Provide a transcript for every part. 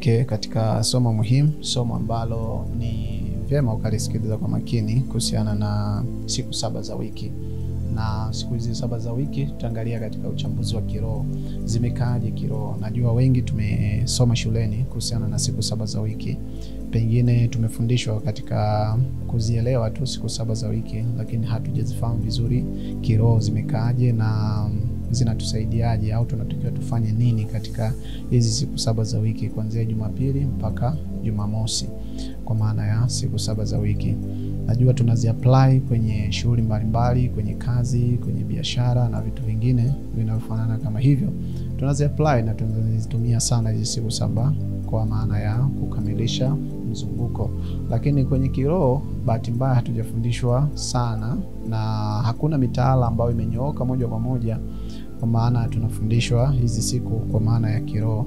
tufike katika somo muhimu, somo ambalo ni vyema ukalisikiliza kwa makini kuhusiana na siku 7 za wiki. Na siku hizi 7 za wiki tutaangalia katika uchambuzi wa kiroho. Zimekaaje kiroho? Najua wengi tumesoma shuleni kuhusiana na siku 7 za wiki. Pengine tumefundishwa katika kuzielewa tu siku 7 za wiki, lakini hatujazifahamu vizuri kiroho zimekaaje na zinatusaidiaje, au tunatakiwa tufanye nini katika hizi siku 7 za wiki kuanzia Jumapili mpaka Jumamosi, kwa maana ya siku 7 za wiki. Najua tunazi-apply kwenye shughuli mbalimbali, kwenye kazi, kwenye biashara na vitu vingine vinavyofanana kama hivyo. Tunazi-apply na tunazitumia sana hizi siku 7 kwa maana ya kukamilisha mzunguko. Lakini kwenye kiroho bahati mbaya hatujafundishwa sana, na hakuna mitaala ambayo imenyooka moja kwa moja, kwa maana tunafundishwa hizi siku kwa maana ya kiroho.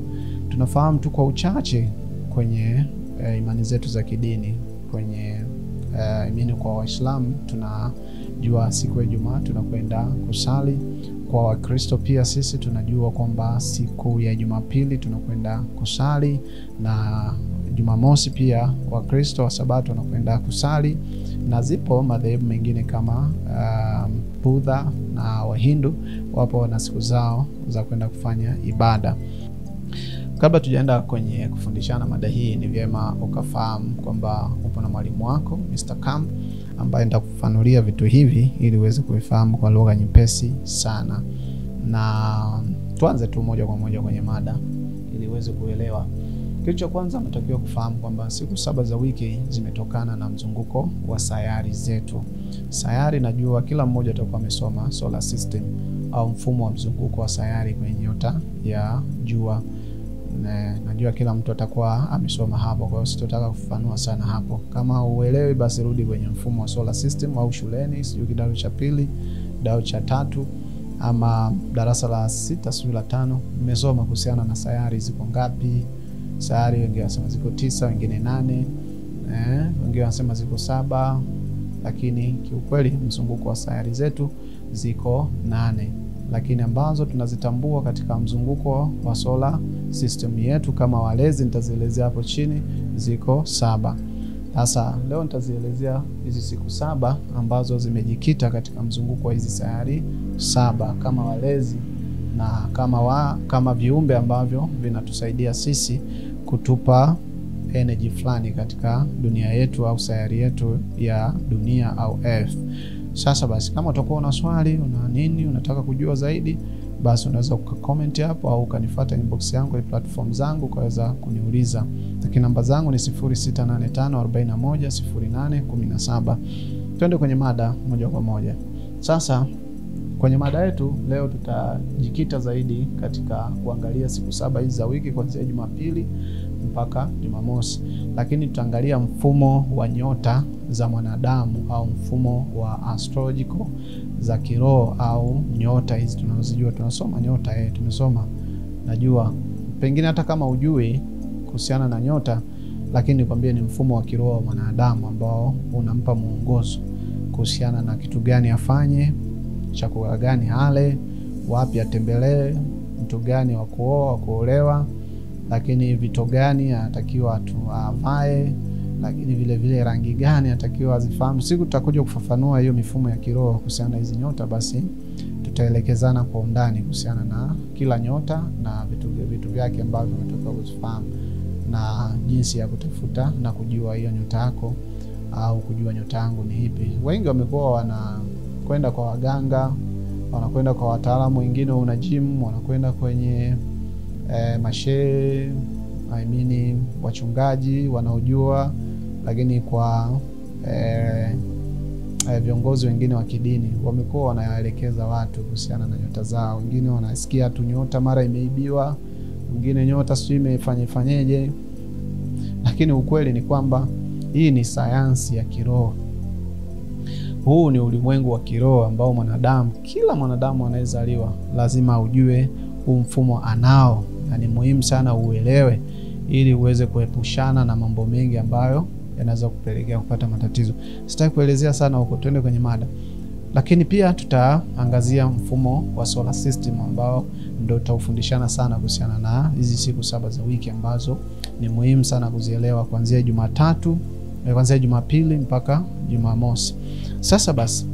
Tunafahamu tu kwa uchache kwenye imani zetu za kidini. Kwenye imani kwa Waislamu tunajua siku ya Ijumaa tunakwenda kusali. Kwa Wakristo pia sisi tunajua kwamba siku ya Jumapili tunakwenda kusali, na Jumamosi pia Wakristo wa Sabato wanakwenda kusali. Na zipo madhehebu mengine kama Buddha na Wahindu wapo na siku zao za kwenda kufanya ibada. Kabla tujaenda kwenye kufundishana mada hii, ni vyema ukafahamu kwamba upo na mwalimu wako Mr. Camp, ambaye nitakufanulia vitu hivi ili uweze kuvifahamu kwa lugha nyepesi sana. Na tuanze tu moja kwa moja kwenye mada ili uweze kuelewa. Kitu cha kwanza unatakiwa kufahamu kwamba siku 7 za wiki zimetokana na mzunguko wa sayari zetu. Sayari, najua kila mmoja atakuwa amesoma solar system au mfumo wa mzunguko wa sayari kwenye nyota ya jua. Najua kila mtu atakuwa amesoma hapo, kwa hiyo sitotaka kufafanua sana hapo. Kama uelewi, basi rudi kwenye mfumo wa solar system au shuleni, sijui kidato cha 2, kidato cha 3 ama darasa la 6, sijui la 5, mmesoma kuhusiana na sayari ziko ngapi. Sayari wengine wanasema ziko 9, wengine 8, wengine wanasema ziko 7, lakini kiukweli mzunguko wa sayari zetu ziko 8, lakini ambazo tunazitambua katika mzunguko wa solar system yetu kama walezi nitazielezea hapo chini, ziko 7. Sasa leo nitazielezea hizi siku 7 ambazo zimejikita katika mzunguko wa hizi sayari 7 kama walezi na kama viumbe ambavyo vinatusaidia sisi kutupa energy fulani katika dunia yetu au sayari yetu ya dunia au Earth. Sasa basi, kama utakuwa una swali, una nini, unataka kujua zaidi, basi unaweza ukacomment hapo au ukanifuata inbox yangu ya platform zangu ukaweza kuniuliza. Lakini namba zangu ni 0685410817. Twende kwenye mada moja kwa moja. Sasa kwenye mada yetu leo tutajikita zaidi katika kuangalia siku 7 hizi za wiki kuanzia Jumapili mpaka Jumamosi. Lakini tutaangalia mfumo wa nyota za mwanadamu au mfumo wa astrological za kiroho au nyota hizi tunazojua. Tunasoma nyota, tumesoma. Najua pengine hata kama hujui kuhusiana na nyota, lakini nikwambie ni mfumo wa kiroho wa mwanadamu ambao unampa mwongozo kuhusiana na kitu gani afanye, chakula gani ale, wapi atembelee, mtu gani wa kuoa, kuolewa, lakini vitu gani anatakiwa avae, lakini vile vile rangi gani anatakiwa azifahamu. Siku tutakuja kufafanua hiyo mifumo ya kiroho kuhusiana na hizi nyota, basi tutaelekezana kwa undani kuhusiana na kila nyota na vitu vyake ambavyo unatakiwa kuzifahamu na jinsi ya kutafuta na kujua hiyo nyota yako au kujua nyota yangu ni ipi. Wengi wamekuwa wanakwenda kwa waganga, wanakwenda kwa wataalamu wengine wa gym, wanakwenda kwenye mashehe, wachungaji wanaojua, lakini kwa viongozi wengine wa kidini wamekuwa wanaelekeza watu kuhusiana na nyota zao. Wengine wanasikia tu nyota mara imeibiwa, wengine nyota sijui imefanyeje. Lakini ukweli ni kwamba hii ni sayansi ya kiroho. Huu ni ulimwengu wa kiroho ambao kila mwanadamu anayezaliwa lazima ujue huu mfumo anao, na ni muhimu sana uelewe ili uweze kuepushana na mambo mengi ambayo yanaweza kupelekea kupata matatizo. Sitaki kuelezea sana huko, twende kwenye mada. Lakini pia tutaangazia mfumo wa solar system ambao ndio tutaufundishana sana kuhusiana na hizi siku 7 za wiki ambazo ni muhimu sana kuzielewa kuanzia Jumatatu, kuanzia Jumapili mpaka Jumamosi. Sasa basi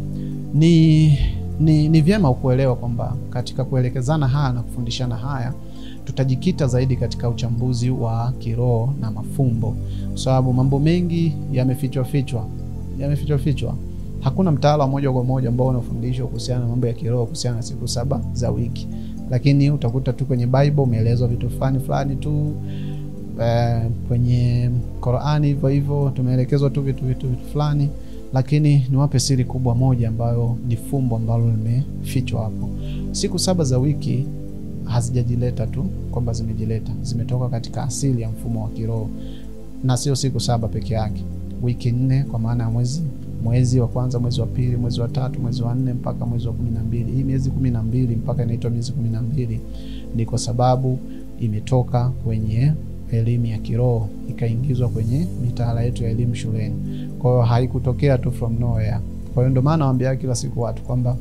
ni vyema kuelewa kwamba katika kuelekezana haya na kufundishana haya tutajikita zaidi katika uchambuzi wa kiroho na mafumbo, kwa sababu mambo mengi yamefichwa. Hakuna mtaala moja kwa moja ambao unafundishwa kuhusiana na mambo ya kiroho kuhusiana na siku 7 za wiki, lakini utakuta tu kwenye Bible umeelezwa vitu fulani tu, kwenye Qur'ani hivyo tumeelekezwa tu vitu fulani. Lakini niwape siri kubwa moja ambayo ni fumbo ambalo limefichwa hapo. Siku 7 za wiki hazijajileta tu kwamba zimejileta, zimetoka katika asili ya mfumo wa kiroho, na sio siku 7 peke yake. Wiki 4 kwa maana ya mwezi wa kwanza, mwezi wa pili, mwezi wa tatu, mwezi wa 4 mpaka mwezi wa 12. Hii miezi 12 mpaka inaitwa miezi 12 ni kwa sababu imetoka kwenye elimu ya kiroho ikaingizwa kwenye mitaala yetu ya elimu shuleni. Kwa hiyo haikutokea tu from nowhere. Kwa hiyo ndio maana nawaambia kila siku watu kwamba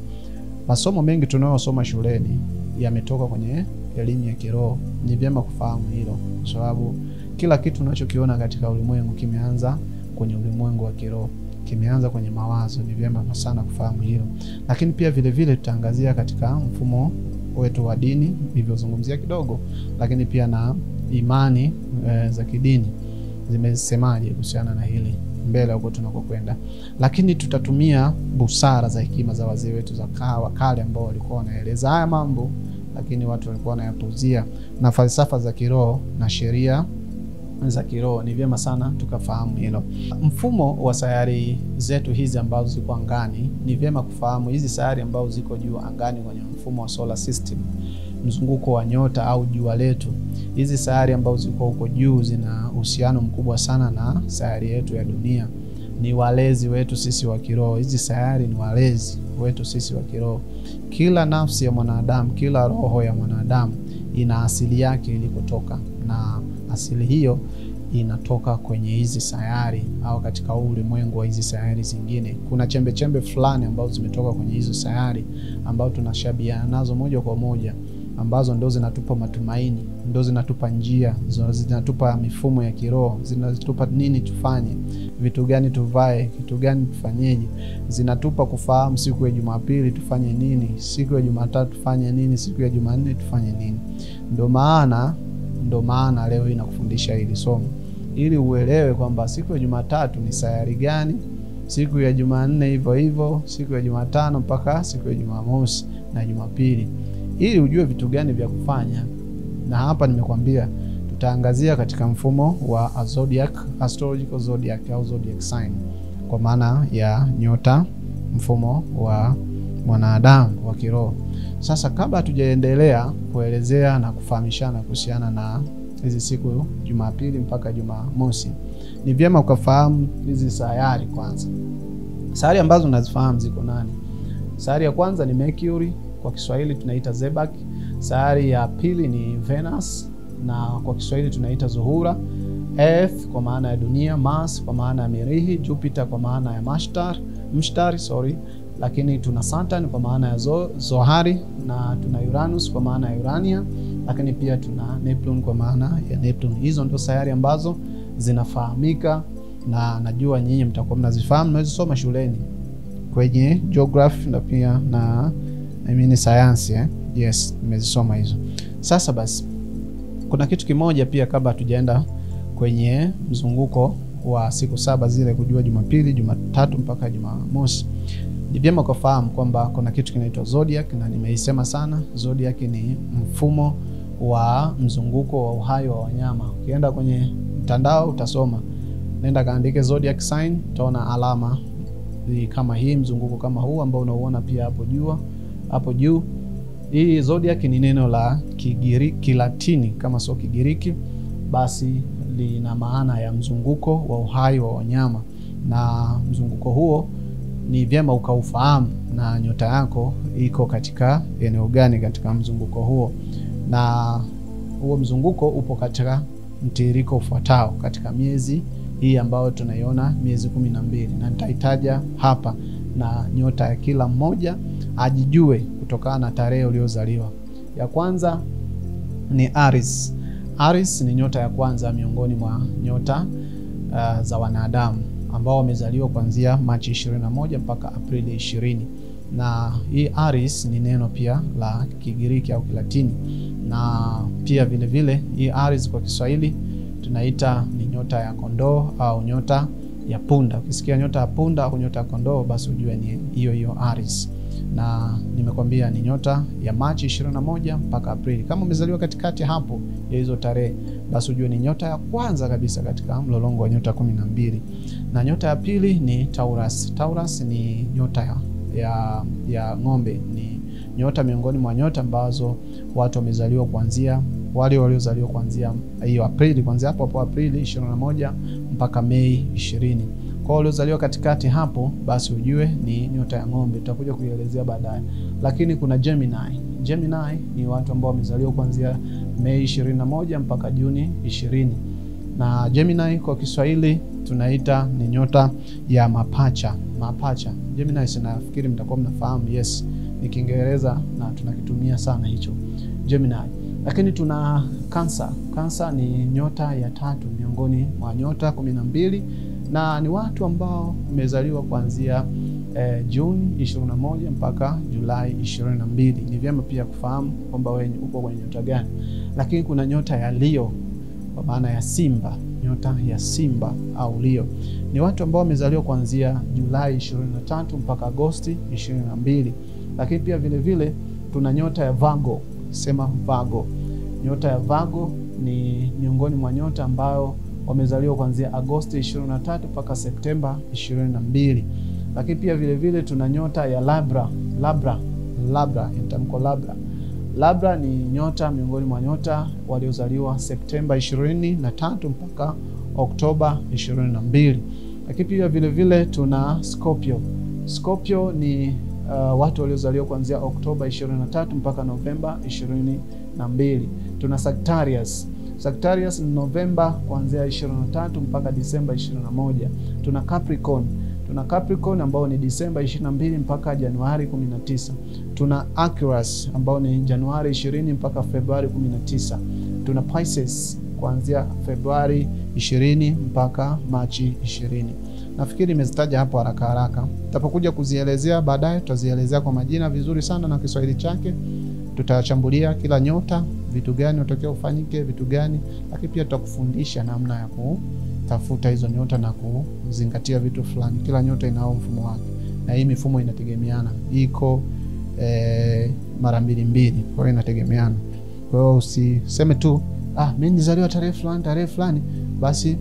masomo mengi tunayosoma shuleni yametoka kwenye elimu ya kiroho. Ni vyema kufahamu hilo, kwa sababu kila kitu unachokiona katika ulimwengu kimeanza kwenye ulimwengu wa kiroho, kimeanza kwenye mawazo. Ni vyema sana kufahamu hilo. Lakini pia vile vile tutaangazia katika mfumo wetu wa dini nilivyozungumzia kidogo, lakini pia na imani za kidini zimesemaje kuhusiana na hili mbele huko tunakokwenda. Lakini tutatumia busara za hekima za wazee wetu za kale ambao walikuwa wanaeleza haya mambo, lakini watu walikuwa wanayapuuzia, na falsafa za kiroho na sheria za kiroho. Ni vyema sana tukafahamu hilo. Mfumo wa sayari zetu hizi ambazo ziko angani, ni vyema kufahamu hizi sayari ambazo ziko juu angani kwenye mfumo wa solar system, mzunguko wa nyota au jua letu. Hizi sayari ambazo ziko huko juu zina uhusiano mkubwa sana na sayari yetu ya dunia. Ni walezi wetu sisi wa kiroho. Hizi sayari ni walezi wetu sisi wa kiroho. Kila nafsi ya mwanadamu, kila roho ya mwanadamu ina asili yake ilikotoka, na asili hiyo inatoka kwenye hizi sayari au katika ulimwengu wa hizi sayari zingine. Kuna chembe fulani ambazo zimetoka kwenye hizo sayari ambao tunashabiana nazo moja kwa moja, ambazo ndo zinatupa matumaini, ndo zinatupa njia, zinatupa mifumo ya kiroho, zinatupa nini tufanye, vitu gani tuvae, kitu gani tufanyeje, zinatupa kufahamu siku ya Jumapili tufanye nini, siku ya Jumatatu tufanye nini, siku ya Jumanne tufanye nini. Ndo maana leo inakufundisha hili somo ili uelewe kwamba siku ya Jumatatu ni sayari gani, siku ya Jumanne hivyo, siku ya Jumatano mpaka siku ya Jumamosi na Jumapili, ili ujue vitu gani vya kufanya. Na hapa nimekwambia tutaangazia katika mfumo wa zodiac, astrological zodiac au zodiac sign, kwa maana ya nyota, mfumo wa mwanadamu wa kiroho. Sasa kabla hatujaendelea kuelezea na kufahamishana kuhusiana na hizi siku Jumapili mpaka Jumamosi, ni vyema ukafahamu hizi sayari kwanza. Sayari ambazo unazifahamu ziko nani? Sayari ya kwanza ni Mercury, kwa Kiswahili tunaita Zebak. Sayari ya pili ni Venus, na kwa Kiswahili tunaita Zuhura. Earth kwa maana ya dunia, Mars kwa maana ya Mirihi, Jupiter kwa maana ya Mshtar, lakini tuna Saturn kwa maana ya Zohari, na tuna Uranus kwa maana ya Urania, lakini pia tuna Neptune kwa maana ya Neptune. Hizo ndio sayari ambazo zinafahamika, na najua nyinyi mtakuwa mnazifahamu, mnazisoma shuleni kwenye geography na pia na science. Yes, nimezisoma hizo. Sasa basi kuna kitu kimoja pia kabla hatujaenda kwenye mzunguko wa siku 7 zile, kujua Jumapili, Jumatatu mpaka Jumamosi, ni vyema kufahamu kwamba kuna kitu kinaitwa zodiac, na nimeisema sana. Zodiac ni mfumo wa mzunguko wa uhai wa wanyama. Ukienda kwenye mtandao utasoma, nenda kaandike zodiac sign, utaona alama kama hii, mzunguko kama huu ambao unauona pia hapo juu. Hii zodiac ni neno la Kilatini, kama sio Kigiriki, basi lina maana ya mzunguko wa uhai wa wanyama. Na mzunguko huo ni vyema ukaufahamu, na nyota yako iko katika eneo gani katika mzunguko huo. Na huo mzunguko upo katika mtiririko ufuatao katika miezi hii ambayo tunaiona, miezi 12, na nitaitaja hapa na nyota ya kila mmoja ajijue kutokana na tarehe uliozaliwa. Ya kwanza ni Aries. Aries ni nyota ya kwanza miongoni mwa nyota za wanadamu ambao wamezaliwa kuanzia Machi 21 mpaka Aprili 20. Na hii Aries ni neno pia la Kigiriki au Kilatini, na pia vile vile hii Aries kwa Kiswahili tunaita ni nyota ya kondoo au nyota ya punda. Ukisikia nyota ya punda au nyota ya kondoo, basi ujue ni hiyo Aries. Na nimekwambia ni nyota ya Machi 21 mpaka Aprili. Kama umezaliwa katikati hapo ya hizo tarehe, basi ujue ni nyota ya kwanza kabisa katika mlolongo wa nyota 12. Na nyota ya pili ni Taurus. Taurus ni nyota ya ng'ombe. Ni nyota miongoni mwa nyota ambazo watu wamezaliwa kuanzia wale waliozaliwa kuanzia hiyo Aprili, kuanzia hapo Aprili 21 mpaka Mei 20. Kwa waliozaliwa katikati hapo, basi ujue ni nyota ya ng'ombe. Tutakuja kuielezea baadaye. Lakini kuna Gemini. Gemini ni watu ambao wamezaliwa kuanzia Mei 21 mpaka Juni 20. Na Gemini kwa Kiswahili tunaita ni nyota ya mapacha. Mapacha. Gemini sinafikiri mtakuwa mnafahamu, yes, ni Kiingereza na tunakitumia sana hicho. Gemini. Lakini tuna Cancer. Cancer ni nyota ya tatu miongoni mwa nyota 12, na ni watu ambao wamezaliwa kuanzia Juni 21 mpaka Julai 22. Ni vyema pia kufahamu kwamba wewe uko kwenye nyota gani. Lakini kuna nyota ya Leo kwa maana ya Simba. Nyota ya Simba au Leo ni watu ambao wamezaliwa kuanzia Julai 23 mpaka Agosti 22. Lakini pia vile vile tuna nyota ya Virgo. Sema Virgo. Nyota ya Virgo ni miongoni mwa nyota ambao wamezaliwa kuanzia Agosti 23 mpaka Septemba 22. Lakini pia vile vile tuna nyota ya Libra, itamko Libra. Libra ni nyota miongoni mwa nyota waliozaliwa Septemba 23 mpaka Oktoba 22. Lakini pia vile vile tuna Scorpio. Scorpio ni watu waliozaliwa kuanzia Oktoba 23 mpaka Novemba 22. Tuna Sagittarius. Sagittarius ni Novemba kuanzia 23 mpaka Disemba 21. Tuna Capricorn. Tuna Capricorn ambao ni Disemba 22 mpaka Januari 19. Tuna Aquarius ambao ni Januari 20 mpaka Februari 19. Tuna Pisces kuanzia Februari 20 mpaka Machi 20. Nafikiri nimezitaja hapo haraka haraka. Tutapokuja kuzielezea baadaye, tutazielezea kwa majina vizuri sana na Kiswahili chake. Tutachambulia kila nyota, vitu gani unatakiwa ufanyike, vitu gani, lakini pia tutakufundisha namna ya kutafuta hizo nyota na kuzingatia vitu fulani. Kila nyota inao mfumo wake, na hii mifumo inategemeana. Iko mara mbili, kwa hiyo inategemeana. Kwa hiyo usiseme tu mimi nilizaliwa tarehe fulani basi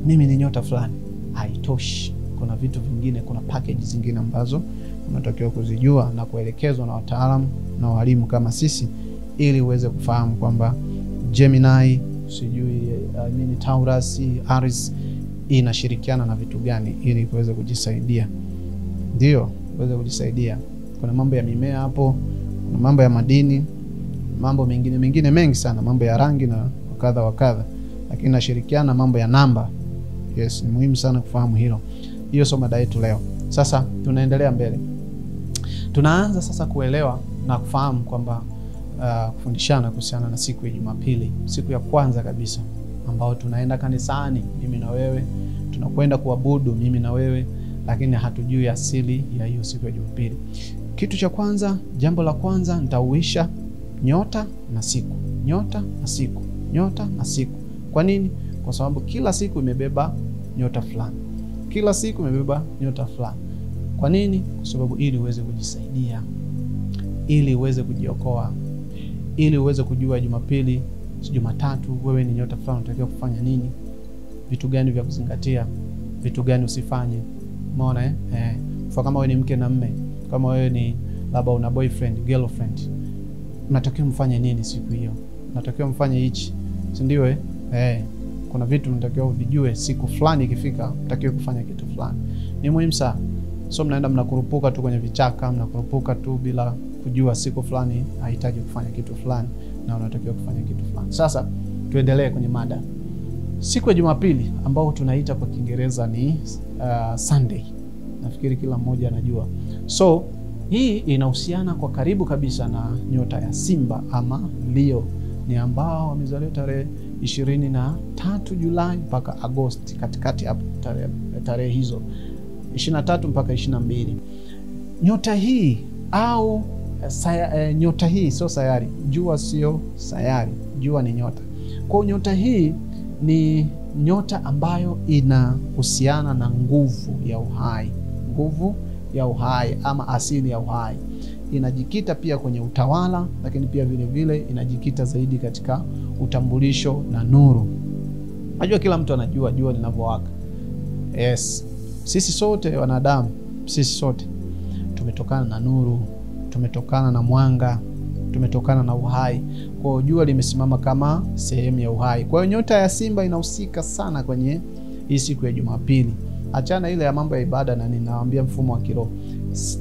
mimi ni nyota fulani. Haitoshi. Kuna vitu vingine, kuna package zingine ambazo unatakiwa kuzijua na kuelekezwa na wataalamu na walimu kama sisi, ili uweze kufahamu kwamba Gemini, Taurus, Aries inashirikiana na vitu gani, ili uweze kujisaidia. Ndio, uweze kujisaidia. Kuna mambo ya mimea hapo, kuna mambo ya madini, mambo mengine mengi sana, mambo ya rangi na wakadha, lakini nashirikiana mambo ya namba. Yes, ni muhimu sana kufahamu hilo. Hiyo somo mada yetu leo. Sasa tunaendelea mbele. Tunaanza sasa kuelewa na kufahamu kwamba kufundishana kuhusiana na siku ya Jumapili, siku ya kwanza kabisa ambao tunaenda kanisani mimi na wewe, tunakwenda kuabudu mimi na wewe, lakini hatujui asili ya hiyo siku ya Jumapili. Kitu cha kwanza, jambo la kwanza, nitauisha nyota na siku. Nyota na siku. Nyota na siku. Kwa nini? Kwa sababu kila siku imebeba nyota fulani. Kila siku imebeba nyota fulani. Kwa nini? Kwa sababu ili uweze kujisaidia, ili uweze kujiokoa, ili uweze kujua Jumapili, Jumatatu wewe ni nyota fulani, unatakiwa kufanya nini, vitu gani vya kuzingatia, vitu gani usifanye. Umeona Kwa kama wewe ni mke na mme, kama wewe ni labda una boyfriend, girlfriend, unatakiwa mfanye nini siku hiyo? Unatakiwa mfanye hichi, si ndio? Kuna vitu unatakiwa uvijue, siku fulani ikifika unatakiwa kufanya kitu fulani. Ni muhimu sana. So mnaenda mnakurupuka tu kwenye vichaka, mnakurupuka tu bila kujua siku fulani hahitaji kufanya kitu fulani na unatakiwa kufanya kitu fulani. Sasa tuendelee kwenye mada. Siku ya Jumapili ambao tunaita kwa Kiingereza ni Sunday. nafikiri kila mmoja anajua. So hii inahusiana kwa karibu kabisa na nyota ya Simba ama Leo, ni ambao wamezaliwa tarehe 23 Julai mpaka Agosti, katikati hapo tarehe hizo 23 mpaka 22. Nyota hii au nyota hii sio sayari. Jua sio sayari, jua ni nyota. Kwa nyota hii ni nyota ambayo inahusiana na nguvu ya uhai, nguvu ya uhai ama asili ya uhai. Inajikita pia kwenye utawala, lakini pia vile vile inajikita zaidi katika utambulisho na nuru. Najua kila mtu anajua jua linavyowaka. Yes, sisi sote wanadamu, sisi sote tumetokana na nuru, tumetokana na mwanga, tumetokana na uhai. Kwa hiyo jua limesimama kama sehemu ya uhai. Kwa hiyo nyota ya Simba inahusika sana kwenye hii siku ya Jumapili. Achana ile ya mambo ya ibada na ninawaambia mfumo wa kiroho.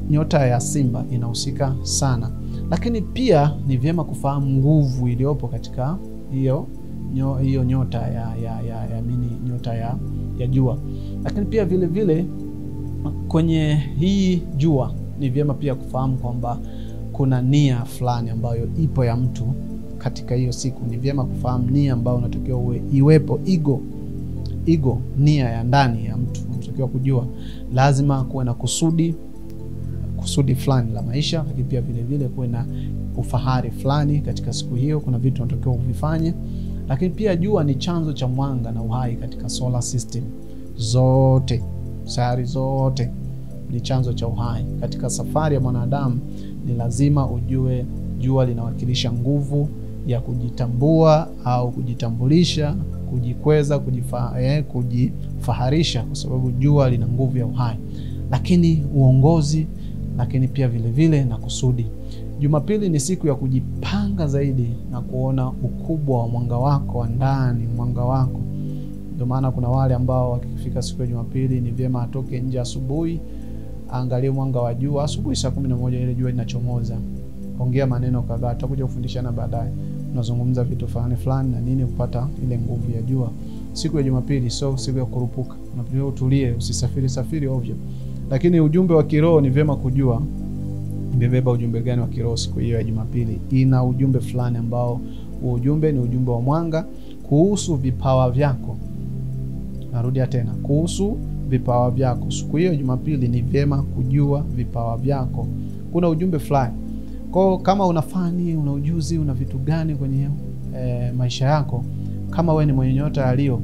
Nyota ya Simba inahusika sana. Lakini pia ni vyema kufahamu nguvu iliyopo katika hiyo nyota nyota ya jua. Lakini pia vile vile kwenye hii jua ni vyema pia kufahamu kwamba kuna nia fulani ambayo ipo ya mtu katika hiyo siku. Ni vyema kufahamu nia ambayo unatakiwa iwepo, ego, nia ya ndani ya mtu. Unatakiwa kujua lazima kuwe na kusudi fulani la maisha, lakini pia vile vile kuwe na ufahari fulani katika siku hiyo. Kuna vitu unatakiwa kuvifanya. Lakini pia jua ni chanzo cha mwanga na uhai katika solar system zote, sayari zote ni chanzo cha uhai. Katika safari ya mwanadamu ni lazima ujue jua linawakilisha nguvu ya kujitambua au kujitambulisha, kujikweza, kujifaharisha, kwa sababu jua lina nguvu ya uhai. Lakini uongozi, lakini pia vile vile na kusudi. Jumapili ni siku ya kujipanga zaidi na kuona ukubwa wa mwanga wako wa ndani, mwanga wako. Ndio maana kuna wale ambao wakifika siku ya Jumapili ni vyema atoke nje asubuhi, angalie mwanga wa jua asubuhi saa 11 ile jua linachomoza. Ongea maneno kadhaa, tutakuja kufundishana baadaye. Tunazungumza vitu fulani na nini kupata ile nguvu ya jua. Siku ya Jumapili sio siku ya kurupuka. Unapaswa utulie, usisafiri ovyo. Lakini ujumbe wa kiroho ni vyema kujua imebeba ujumbe gani wa kiroho siku hiyo ya Jumapili. Ina ujumbe fulani ambao ujumbe ni ujumbe wa mwanga kuhusu vipawa vyako. Narudia tena, kuhusu vipawa vyako. Siku hiyo Jumapili ni vyema kujua vipawa vyako. Kuna ujumbe fulani. Kwa kama unafani, una ujuzi, una vitu gani kwenye maisha yako, kama wewe ni mwenye nyota ya Leo,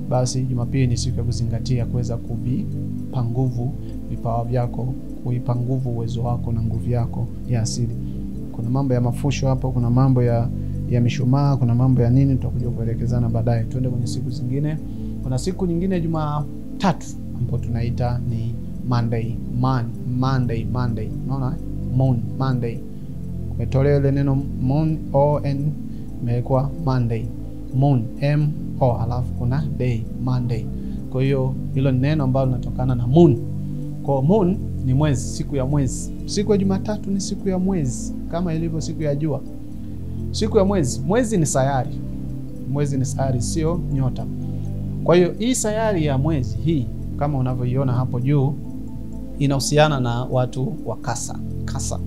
basi Jumapili ni siku ya kuzingatia kuweza kuvipa nguvu vipawa vyako, kuipa nguvu uwezo wako na nguvu yako ya asili. Kuna mambo ya mafusho hapo, kuna mambo ya mishumaa, kuna mambo ya nini, tutakuja kuelekezana baadaye. Tuende kwenye siku zingine. Kuna siku nyingine Jumatatu ambapo tunaita ni Monday. Unaona? Moon, Monday. Umetolewa ile neno moon, O-N, imekuwa Monday. Moon, M-O, alafu kuna day, Monday. Kwa hiyo hilo ni neno ambalo linatokana na moon. Kwa moon ni mwezi, siku ya mwezi. Siku ya Jumatatu ni siku ya mwezi, kama ilivyo siku ya jua. Siku ya mwezi, mwezi ni sayari. Mwezi ni sayari, sio nyota. Kwa hiyo hii sayari ya mwezi hii kama unavyoiona hapo juu inahusiana na watu wa Kasa.